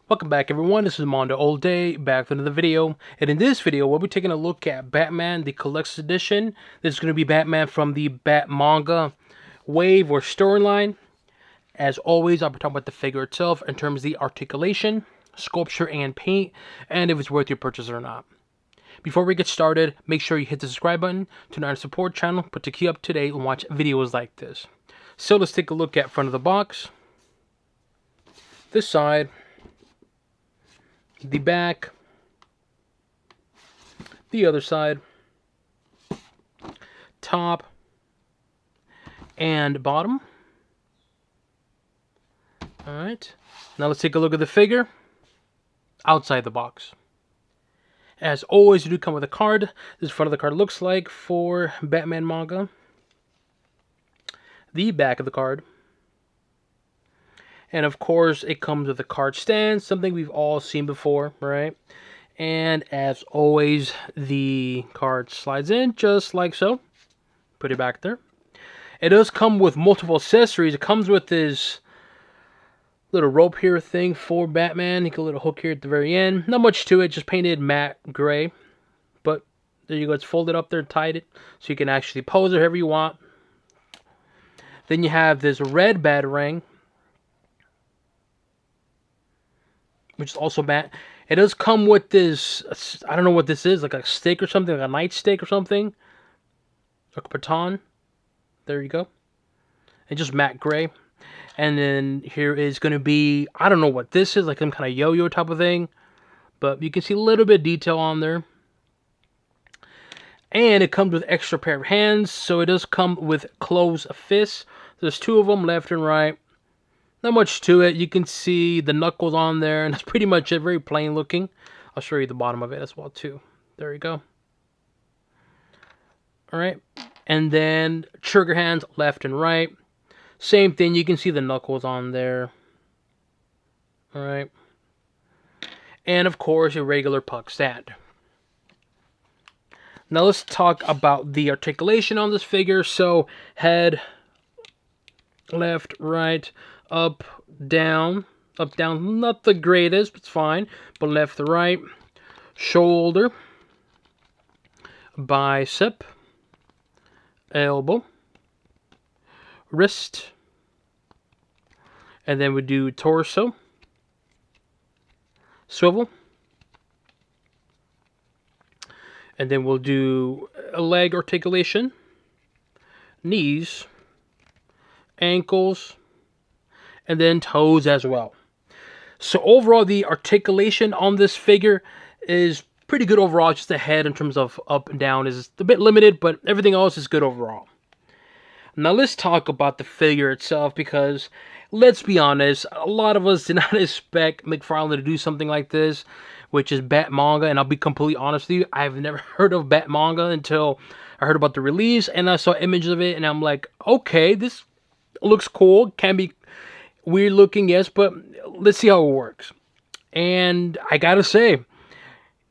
Welcome back everyone, this is Mondo All Day, back with another video. And in this video, we'll be taking a look at Batman, the Collector's Edition. This is going to be Batman from the Bat-Manga wave or storyline. As always, I'll be talking about the figure itself in terms of the articulation, sculpture, and paint, and if it's worth your purchase or not. Before we get started, make sure you hit the subscribe button to our support channel, but to keep up to date and watch videos like this. So let's take a look at front of the box, this side, the back, the other side, top, and bottom. Alright, now let's take a look at the figure outside the box. As always, you do come with a card. This is what the card looks like for Batman manga. The back of the card. And of course, it comes with a card stand, something we've all seen before, right? And as always, the card slides in just like so. Put it back there. It does come with multiple accessories. It comes with this little rope here thing for Batman. You get a little hook here at the very end. Not much to it, just painted matte gray. But there you go, it's folded up there, tied it, so you can actually pose it however you want. Then you have this red Batarang, which is also matte. It does come with this, I don't know what this is, like a stick or something, like a nightstick or something. Like a baton. There you go. And just matte gray. And then here is going to be, I don't know what this is, like some kind of yo-yo type of thing. But you can see a little bit of detail on there. And it comes with extra pair of hands, so it does come with closed fists. There's two of them, left and right. Not much to it. You can see the knuckles on there, and that's pretty much it. Very plain looking. I'll show you the bottom of it as well, too. There you go. Alright. And then trigger hands, left and right. Same thing. You can see the knuckles on there. Alright. And, of course, a regular puck stand. Now, let's talk about the articulation on this figure. So, head, left, right, up, down, not the greatest, but it's fine, but left to right, shoulder, bicep, elbow, wrist, and then we do torso, swivel, and then we'll do a leg articulation, knees, ankles, and then toes as well. So overall, the articulation on this figure is pretty good overall. Just the head in terms of up and down is a bit limited, but everything else is good overall. Now let's talk about the figure itself, because let's be honest, a lot of us did not expect McFarlane to do something like this, which is Bat-Manga. And I'll be completely honest with you, I've never heard of Bat-Manga until I heard about the release and I saw images of it, and I'm like, okay, this looks cool. Can be weird looking, yes, but let's see how it works. And I gotta say,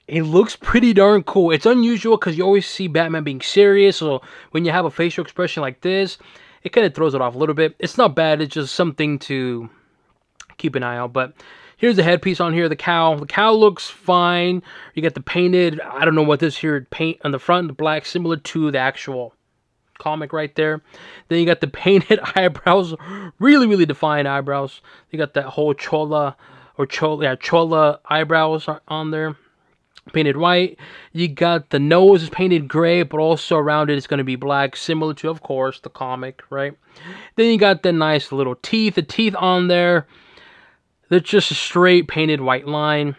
it looks pretty darn cool. It's unusual because you always see Batman being serious, so when you have a facial expression like this, it kind of throws it off a little bit. It's not bad, it's just something to keep an eye out. But here's the headpiece on here, the cowl. The cowl looks fine. You got the painted, I don't know what this here, paint on the front, the black, similar to the actual comic right there. Then you got the painted eyebrows, really defined eyebrows. You got that whole chola eyebrows on there, painted white. You got the nose is painted gray, but also around it is going to be black, similar to, of course, the comic, right? Then you got the nice little teeth, the teeth on there. They're just a straight painted white line,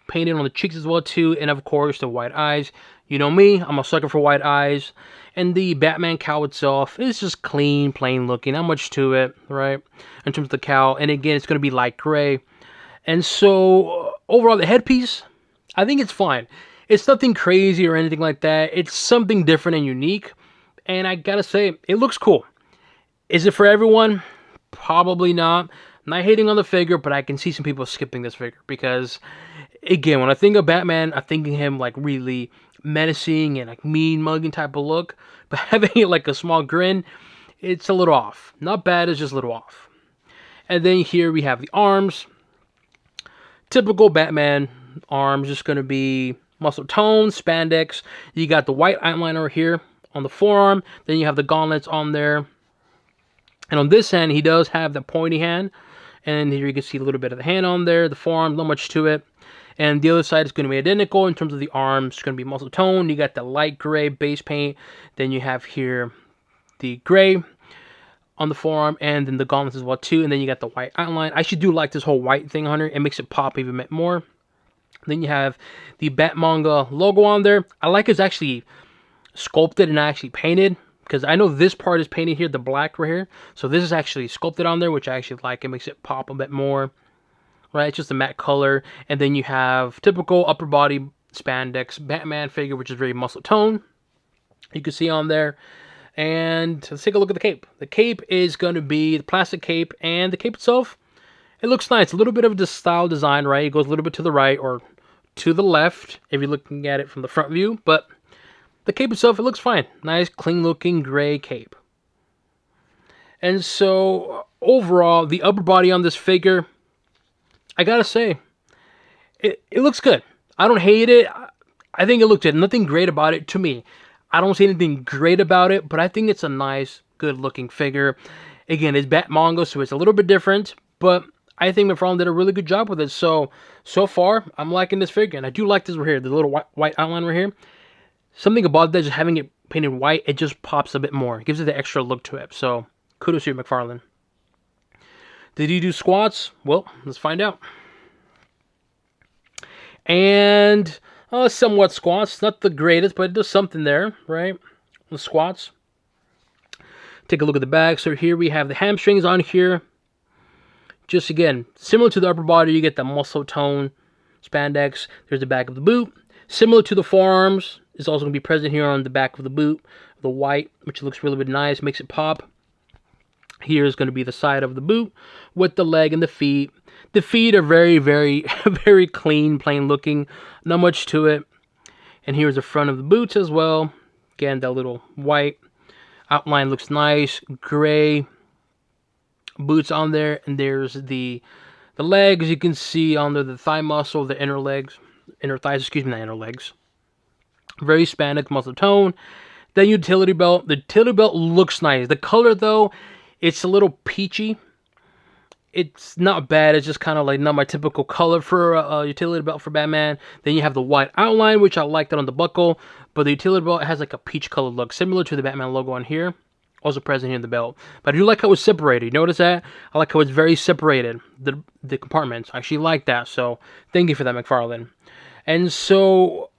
painted on the cheeks as well too, and of course the white eyes. You know me, I'm a sucker for white eyes. And the Batman cowl itself is just clean, plain looking. Not much to it, right? In terms of the cowl. And again, it's going to be light gray. And so, overall, the headpiece, I think it's fine. It's nothing crazy or anything like that. It's something different and unique. And I gotta say, it looks cool. Is it for everyone? Probably not. I'm not hating on the figure, but I can see some people skipping this figure. Because, again, when I think of Batman, I think of him like really menacing and like mean mugging type of look, but having like a small grin, it's a little off. Not bad, it's just a little off. And then here we have the arms. typical Batman arms, just going to be muscle tone, spandex. You got the white outline over here on the forearm. Then you have the gauntlets on there. And on this hand, he does have the pointy hand. And here you can see a little bit of the hand on there. The forearm, not much to it. And the other side is going to be identical in terms of the arms. It's going to be muscle tone. You got the light gray base paint. Then you have here the gray on the forearm, and then the gauntlets as well too. And then you got the white outline. I actually do like this whole white thing on here. It makes it pop even bit more. Then you have the Bat-Manga logo on there. I like it's actually sculpted and actually painted, because I know this part is painted here, the black right here. So this is actually sculpted on there, which I actually like. It makes it pop a bit more. Right, it's just a matte color. And then you have typical upper body spandex Batman figure, which is very muscle tone. You can see on there. And let's take a look at the cape. The cape is going to be the plastic cape, and the cape itself, it looks nice. A little bit of a style design, right? It goes a little bit to the right or to the left if you're looking at it from the front view. But the cape itself, it looks fine. Nice, clean looking gray cape. And so overall, the upper body on this figure, I gotta say, it looks good. I don't hate it. I think it looks good. Nothing great about it to me. I don't see anything great about it, but I think it's a nice, good-looking figure. Again, it's Bat-Manga, so it's a little bit different, but I think McFarlane did a really good job with it. So far, I'm liking this figure, and I do like this right here, the little white outline right here. Something about that, just having it painted white, it just pops a bit more. It gives it the extra look to it. So kudos to you, McFarlane. Did he do squats? Well, let's find out. And somewhat squats. Not the greatest, but it does something there, right? The squats. Take a look at the back. So here we have the hamstrings on here. Just again, similar to the upper body, you get the muscle tone spandex. There's the back of the boot. Similar to the forearms. It's also going to be present here on the back of the boot. The white, which looks really, really nice. Makes it pop. Here is going to be the side of the boot with the leg and the feet. The feet are very, very, very clean, plain looking. Not much to it. And here's the front of the boots as well. Again, that little white outline looks nice. Gray boots on there. And there's the legs. You can see on there the thigh muscle, the inner legs. Inner thighs, excuse me, not inner legs. Very spandex muscle tone. Then utility belt. The utility belt looks nice. The color, though, it's a little peachy. It's not bad. It's just kind of like not my typical color for a utility belt for Batman. Then you have the white outline, which I like that on the buckle. But the utility belt has like a peach color look, similar to the Batman logo on here. Also present here in the belt. But I do like how it's separated. You notice that? I like how it's very separated. The compartments. I actually like that. So thank you for that, McFarlane. And so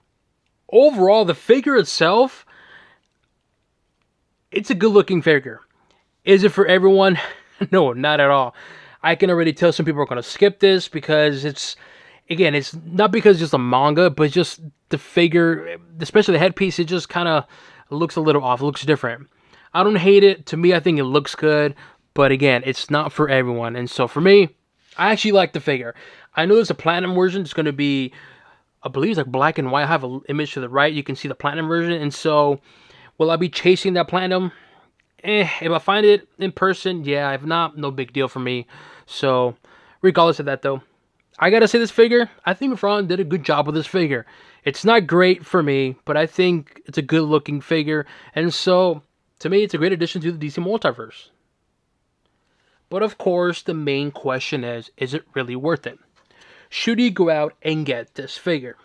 overall, the figure itself, it's a good looking figure. Is it for everyone? No, not at all. I can already tell some people are going to skip this because it's, again, it's not because it's just a manga, but just the figure, especially the headpiece, it just kind of looks a little off. It looks different. I don't hate it. To me, I think it looks good. But again, it's not for everyone. And so for me, I actually like the figure. I know there's a platinum version. It's going to be, I believe it's like black and white. I have an image to the right. You can see the platinum version. And so will I be chasing that platinum? If I find it in person, yeah. If not, no big deal for me. So, regardless of that, though, I gotta say this figure, I think McFarlane did a good job with this figure. It's not great for me, but I think it's a good-looking figure. And so, to me, it's a great addition to the DC Multiverse. But, of course, the main question is it really worth it? Should you go out and get this figure?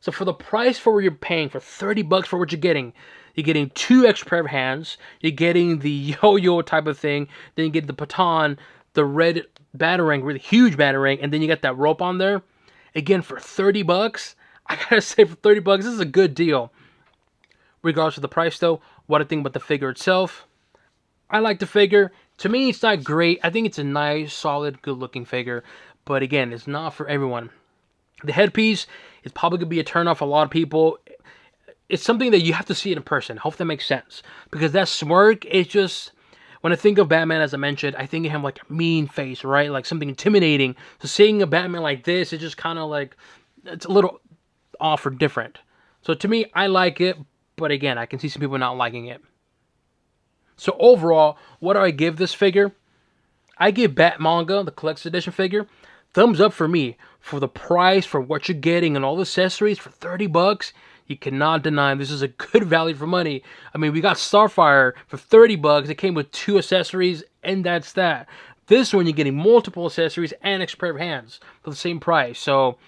So, for the price for what you're paying, for $30 for what you're getting 2 extra pair of hands. You're getting the yo-yo type of thing. Then you get the baton, the red batarang, really huge batarang, and then you got that rope on there. Again, for $30, I gotta say, for $30, this is a good deal. Regardless of the price, though, what I think about the figure itself, I like the figure. To me, it's not great. I think it's a nice, solid, good-looking figure. But again, it's not for everyone. The headpiece is probably gonna be a turn off for a lot of people. It's something that you have to see it in person. Hope that makes sense. Because that smirk is just, when I think of Batman, as I mentioned, I think of him like a mean face, right? Like something intimidating. So seeing a Batman like this, it's just kind of like, it's a little off or different. So to me, I like it. But again, I can see some people not liking it. So overall, what do I give this figure? I give Bat-Manga, the collector's edition figure, thumbs up for me. for the price, for what you're getting, and all the accessories for 30 bucks, you cannot deny this is a good value for money. I mean, we got Starfire for 30 bucks. It came with 2 accessories, and that's that. This one, you're getting multiple accessories and extra pair of hands for the same price. So,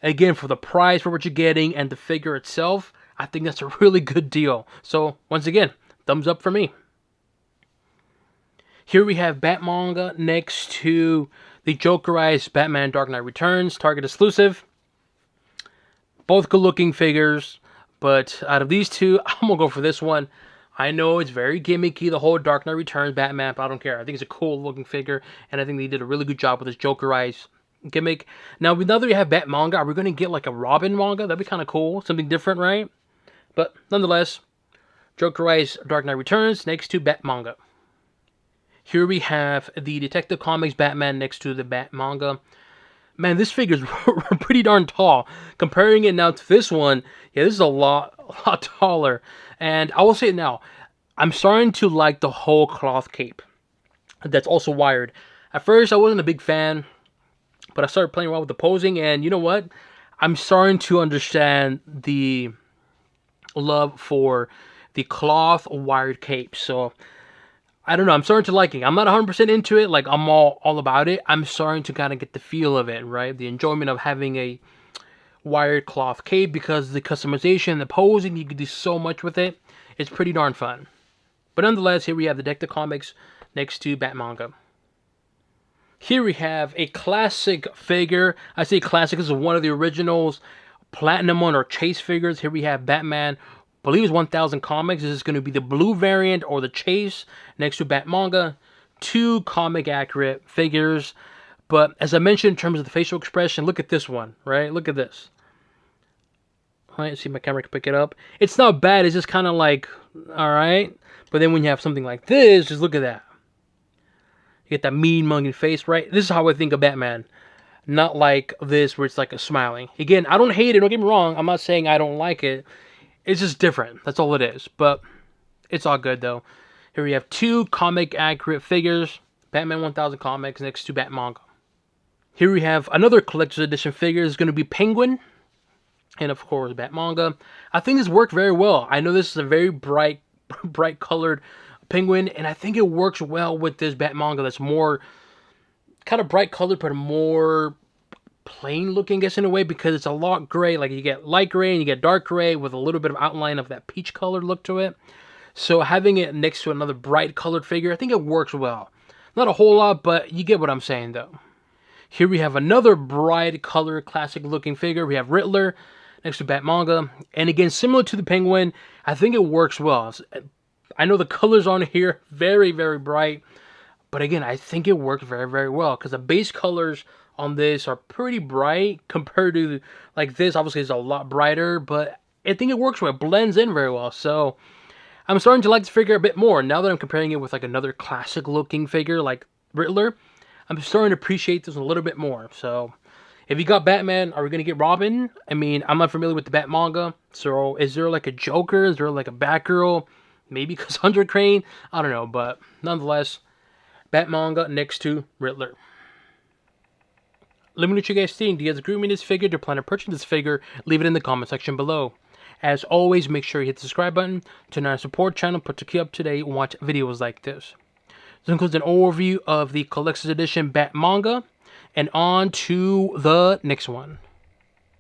again, for the price, for what you're getting, and the figure itself, I think that's a really good deal. So, once again, thumbs up for me. Here we have Bat-Manga next to the Jokerized Batman Dark Knight Returns, Target exclusive. Both good looking figures, but out of these two, I'm going to go for this one. I know it's very gimmicky, the whole Dark Knight Returns Batman, but I don't care. I think it's a cool looking figure, and I think they did a really good job with this Jokerized gimmick. Now that we have Bat-Manga, are we going to get like a Robin manga? That'd be kind of cool. Something different, right? But nonetheless, Jokerized Dark Knight Returns next to Bat-Manga. Here we have the Detective Comics Batman next to the Bat-Manga. Man, this figure's pretty darn tall. Comparing it now to this one, yeah, this is a lot taller. And I will say it now, I'm starting to like the whole cloth cape that's also wired. At first, I wasn't a big fan, but I started playing around with the posing, and you know what? I'm starting to understand the love for the cloth wired cape. So, I don't know, I'm starting to like it. I'm not 100% into it, like I'm all about it. I'm starting to kind of get the feel of it, right? The enjoyment of having a wired cloth cape, because the customization, the posing, you can do so much with it. It's pretty darn fun. But nonetheless, here we have the Detective Comics next to Bat-Manga. Here we have a classic figure. I say classic, this is one of the originals, Platinum One or Chase figures. Here we have Batman, I believe it's 1000 comics. This is going to be the blue variant or the Chase next to Bat-Manga. 2 comic accurate figures. But as I mentioned, in terms of the facial expression, look at this one, right? Look at this. All right, see if my camera can pick it up. It's not bad. It's just kind of like, all right. But then when you have something like this, just look at that. You get that mean mugging face, right? This is how I think of Batman. Not like this where it's like a smiling. Again, I don't hate it. Don't get me wrong. I'm not saying I don't like it. It's just different. That's all it is. But it's all good, though. Here we have 2 comic accurate figures. Batman 1000 comics next to Bat-Manga. Here we have another collector's edition figure. It's going to be Penguin. And, of course, Bat-Manga. I think this worked very well. I know this is a very bright colored Penguin. And I think it works well with this Bat-Manga that's more kind of bright colored, but more plain looking, I guess, in a way, because it's a lot gray. Like, you get light gray and you get dark gray with a little bit of outline of that peach colored look to it. So having it next to another bright colored figure, I think it works well. Not a whole lot, but you get what I'm saying, though. Here we have another bright color, classic looking figure. We have Riddler next to Bat-Manga. And again, similar to the Penguin, I think it works well. I know the colors on here, very, very bright. But again, I think it works very, very well, because the base colors on this are pretty bright compared to like this. Obviously, it's a lot brighter, but I think it works well. It blends in very well. So I'm starting to like this figure a bit more now that I'm comparing it with like another classic looking figure like Riddler. I'm starting to appreciate this a little bit more. So if you got Batman, are we going to get Robin? I mean, I'm not familiar with the Bat-Manga. So is there like a Joker? Is there like a Batgirl? Maybe Cassandra Crane? I don't know. But nonetheless, Bat-Manga next to Riddler. Let me know what you guys think. Do you guys agree with me this figure? Do you plan to purchase this figure? Leave it in the comment section below. As always, make sure you hit the subscribe button, turn on our support channel, to keep up to date and watch videos like this. This includes an overview of the collector's edition Bat-Manga, and on to the next one.